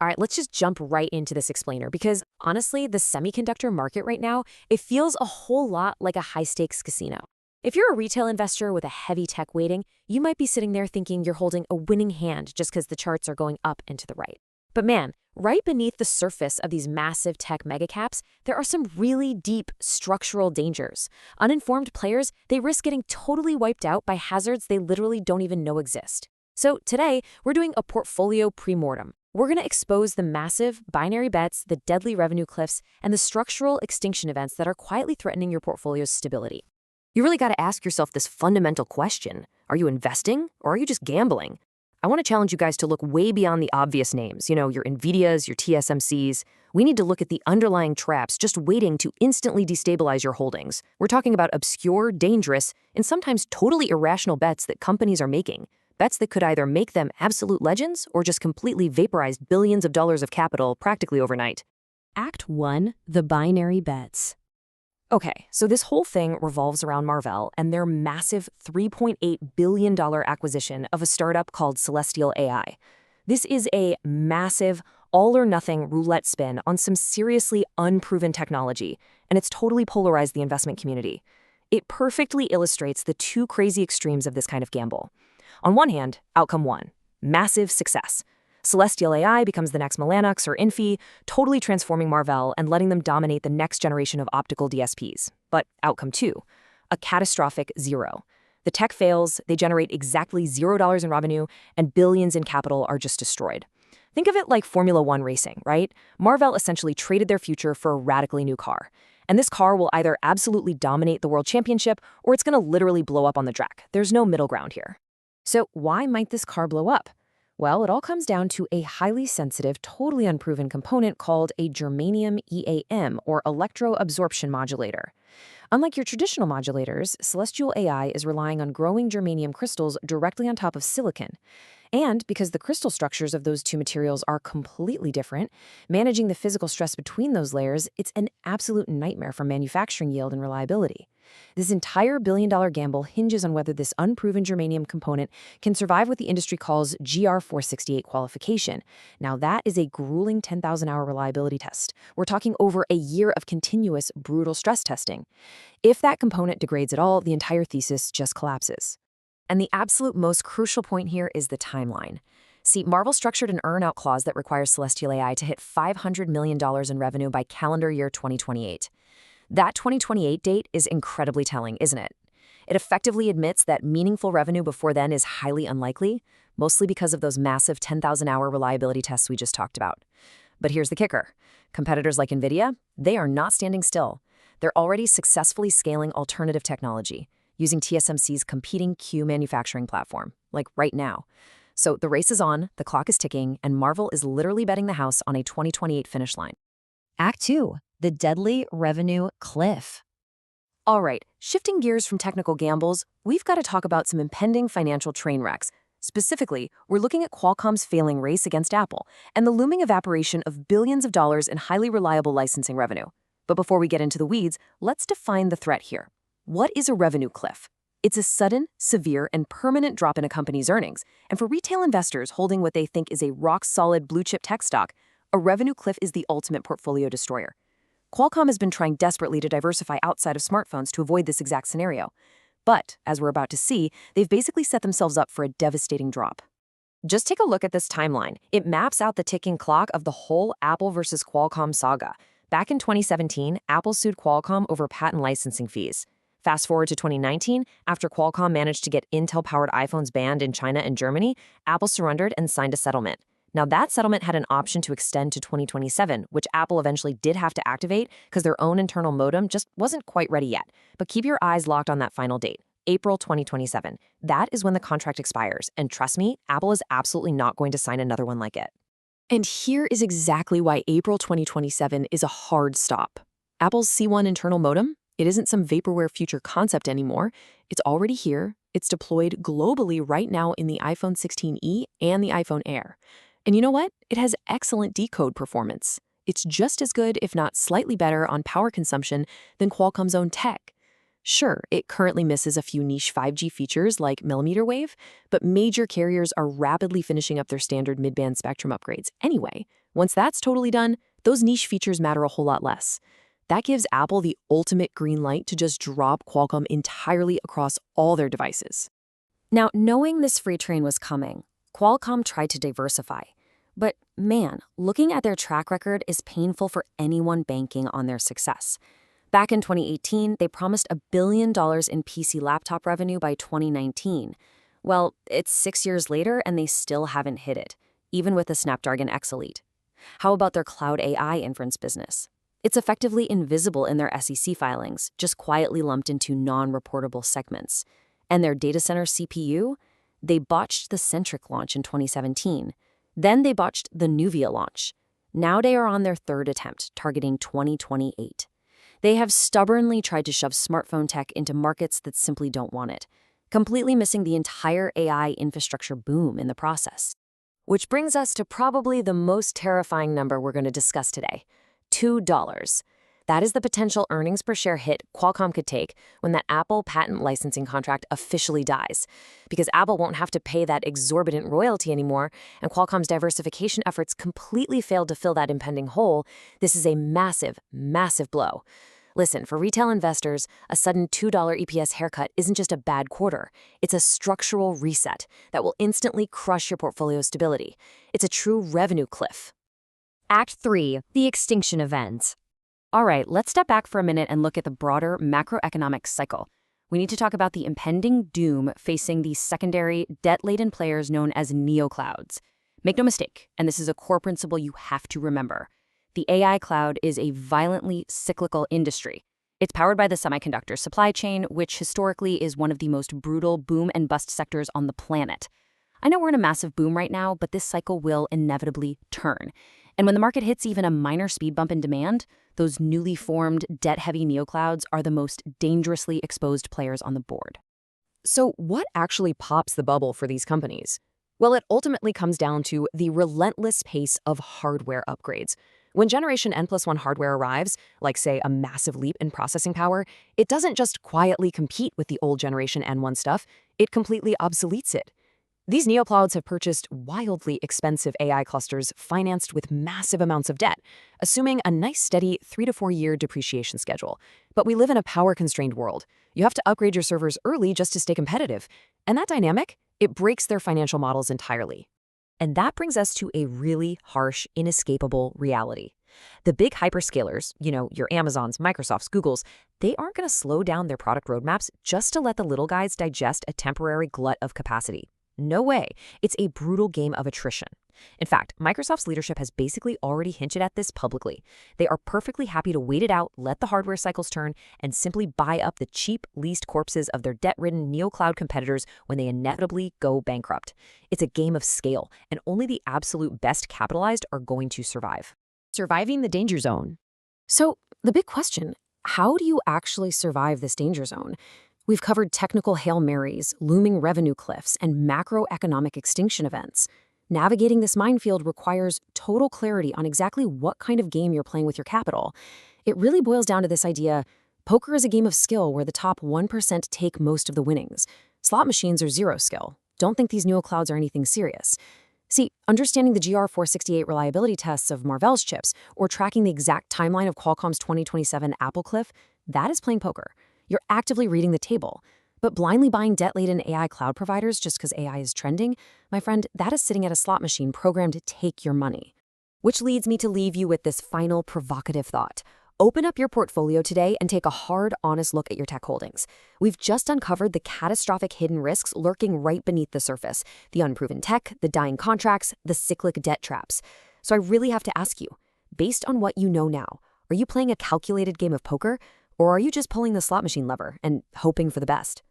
All right, let's just jump right into this explainer because honestly, the semiconductor market right now, it feels a whole lot like a high-stakes casino. If you're a retail investor with a heavy tech weighting, you might be sitting there thinking you're holding a winning hand just because the charts are going up and to the right. But man, right beneath the surface of these massive tech megacaps, there are some really deep structural dangers. Uninformed players, they risk getting totally wiped out by hazards they literally don't even know exist. So today, we're doing a portfolio pre-mortem. We're going to expose the massive binary bets, the deadly revenue cliffs, and the structural extinction events that are quietly threatening your portfolio's stability. You really got to ask yourself this fundamental question. Are you investing or are you just gambling? I want to challenge you guys to look way beyond the obvious names, your NVIDIAs, your TSMCs. We need to look at the underlying traps just waiting to instantly destabilize your holdings. We're talking about obscure, dangerous, and sometimes totally irrational bets that companies are making. Bets that could either make them absolute legends or just completely vaporize billions of dollars of capital practically overnight. Act 1, the binary bets. Okay, so this whole thing revolves around Marvell and their massive $3.8 billion acquisition of a startup called Celestial AI. This is a massive, all-or-nothing roulette spin on some seriously unproven technology, and it's totally polarized the investment community. It perfectly illustrates the two crazy extremes of this kind of gamble. On one hand, outcome one, massive success. Celestial AI becomes the next Mellanox or Infi, totally transforming Marvell and letting them dominate the next generation of optical DSPs. But outcome two, a catastrophic zero. The tech fails, they generate exactly $0 in revenue, and billions in capital are just destroyed. Think of it like Formula One racing, right? Marvell essentially traded their future for a radically new car. And this car will either absolutely dominate the world championship or it's going to literally blow up on the track. There's no middle ground here. So why might this car blow up? Well, it all comes down to a highly sensitive, totally unproven component called a Germanium EAM, or electro-absorption modulator. Unlike your traditional modulators, Celestial AI is relying on growing germanium crystals directly on top of silicon. And because the crystal structures of those two materials are completely different, managing the physical stress between those layers, it's an absolute nightmare for manufacturing yield and reliability. This entire billion-dollar gamble hinges on whether this unproven germanium component can survive what the industry calls GR-468 qualification. Now, that is a grueling 10,000-hour reliability test. We're talking over a year of continuous, brutal stress testing. If that component degrades at all, the entire thesis just collapses. And the absolute most crucial point here is the timeline. See, Marvell structured an earn-out clause that requires Celestial AI to hit $500 million in revenue by calendar year 2028. That 2028 date is incredibly telling, isn't it? It effectively admits that meaningful revenue before then is highly unlikely, mostly because of those massive 10,000-hour reliability tests we just talked about. But here's the kicker. Competitors like NVIDIA, they are not standing still. They're already successfully scaling alternative technology, using TSMC's competing Q manufacturing platform, like right now. So the race is on, the clock is ticking, and Marvell is literally betting the house on a 2028 finish line. Act 2, the deadly revenue cliff. All right, shifting gears from technical gambles, we've got to talk about some impending financial train wrecks. Specifically, we're looking at Qualcomm's failing race against Apple and the looming evaporation of billions of dollars in highly reliable licensing revenue. But before we get into the weeds, let's define the threat here. What is a revenue cliff? It's a sudden, severe, and permanent drop in a company's earnings. And for retail investors holding what they think is a rock-solid blue-chip tech stock, a revenue cliff is the ultimate portfolio destroyer. Qualcomm has been trying desperately to diversify outside of smartphones to avoid this exact scenario. But, as we're about to see, they've basically set themselves up for a devastating drop. Just take a look at this timeline. It maps out the ticking clock of the whole Apple versus Qualcomm saga. Back in 2017, Apple sued Qualcomm over patent licensing fees. Fast forward to 2019, after Qualcomm managed to get Intel-powered iPhones banned in China and Germany, Apple surrendered and signed a settlement. Now, that settlement had an option to extend to 2027, which Apple eventually did have to activate because their own internal modem just wasn't quite ready yet. But keep your eyes locked on that final date, April 2027. That is when the contract expires, and trust me, Apple is absolutely not going to sign another one like it. And here is exactly why April 2027 is a hard stop. Apple's C1 internal modem, it isn't some vaporware future concept anymore. It's already here. It's deployed globally right now in the iPhone 16e and the iPhone Air. And you know what? It has excellent decode performance. It's just as good, if not slightly better, on power consumption than Qualcomm's own tech. Sure, it currently misses a few niche 5G features like millimeter wave, but major carriers are rapidly finishing up their standard mid-band spectrum upgrades anyway, Once that's totally done, those niche features matter a whole lot less. That gives Apple the ultimate green light to just drop Qualcomm entirely across all their devices. Now, knowing this free train was coming, Qualcomm tried to diversify. But man, looking at their track record is painful for anyone banking on their success. Back in 2018, they promised $1 billion in PC laptop revenue by 2019. Well, it's 6 years later and they still haven't hit it, even with the Snapdragon X Elite. How about their cloud AI inference business? It's effectively invisible in their SEC filings, just quietly lumped into non-reportable segments. And their data center CPU? They botched the Centric launch in 2017. Then they botched the Nuvia launch. Now they are on their third attempt, targeting 2028. They have stubbornly tried to shove smartphone tech into markets that simply don't want it, completely missing the entire AI infrastructure boom in the process. Which brings us to probably the most terrifying number we're going to discuss today, $2. That is the potential earnings per share hit Qualcomm could take when that Apple patent licensing contract officially dies. Because Apple won't have to pay that exorbitant royalty anymore, and Qualcomm's diversification efforts completely failed to fill that impending hole, this is a massive, massive blow. Listen, for retail investors, a sudden $2 EPS haircut isn't just a bad quarter. It's a structural reset that will instantly crush your portfolio stability. It's a true revenue cliff. Act 3, the extinction event. All right, let's step back for a minute and look at the broader macroeconomic cycle. We need to talk about the impending doom facing the secondary, debt-laden players known as neoclouds. Make no mistake, and this is a core principle you have to remember. The AI cloud is a violently cyclical industry. It's powered by the semiconductor supply chain, which historically is one of the most brutal boom and bust sectors on the planet. I know we're in a massive boom right now, but this cycle will inevitably turn. And when the market hits even a minor speed bump in demand, those newly formed, debt-heavy neoclouds are the most dangerously exposed players on the board. So what actually pops the bubble for these companies? Well, it ultimately comes down to the relentless pace of hardware upgrades. When generation N+1 hardware arrives, like say a massive leap in processing power, it doesn't just quietly compete with the old generation N1 stuff, it completely obsoletes it. These neoclouds have purchased wildly expensive AI clusters financed with massive amounts of debt, assuming a nice steady 3 to 4 year depreciation schedule. But we live in a power-constrained world. You have to upgrade your servers early just to stay competitive. And that dynamic, it breaks their financial models entirely. And that brings us to a really harsh, inescapable reality. The big hyperscalers, your Amazons, Microsofts, Googles, they aren't going to slow down their product roadmaps just to let the little guys digest a temporary glut of capacity. No way. It's a brutal game of attrition. In fact, Microsoft's leadership has basically already hinted at this publicly. They are perfectly happy to wait it out, let the hardware cycles turn, and simply buy up the cheap, leased corpses of their debt-ridden neocloud competitors when they inevitably go bankrupt. It's a game of scale, and only the absolute best capitalized are going to survive. Surviving the danger zone. So, the big question, how do you actually survive this danger zone? We've covered technical Hail Marys, looming revenue cliffs, and macroeconomic extinction events. Navigating this minefield requires total clarity on exactly what kind of game you're playing with your capital. It really boils down to this idea: poker is a game of skill where the top 1% take most of the winnings. Slot machines are zero skill. Don't think these neoclouds are anything serious. See, understanding the GR468 reliability tests of Marvell's chips or tracking the exact timeline of Qualcomm's 2027 Apple cliff, that is playing poker. You're actively reading the table. But blindly buying debt-laden AI cloud providers just because AI is trending, my friend, that is sitting at a slot machine programmed to take your money. Which leads me to leave you with this final provocative thought. Open up your portfolio today and take a hard, honest look at your tech holdings. We've just uncovered the catastrophic hidden risks lurking right beneath the surface: the unproven tech, the dying contracts, the cyclic debt traps. So I really have to ask you, based on what you know now, are you playing a calculated game of poker, or are you just pulling the slot machine lever and hoping for the best?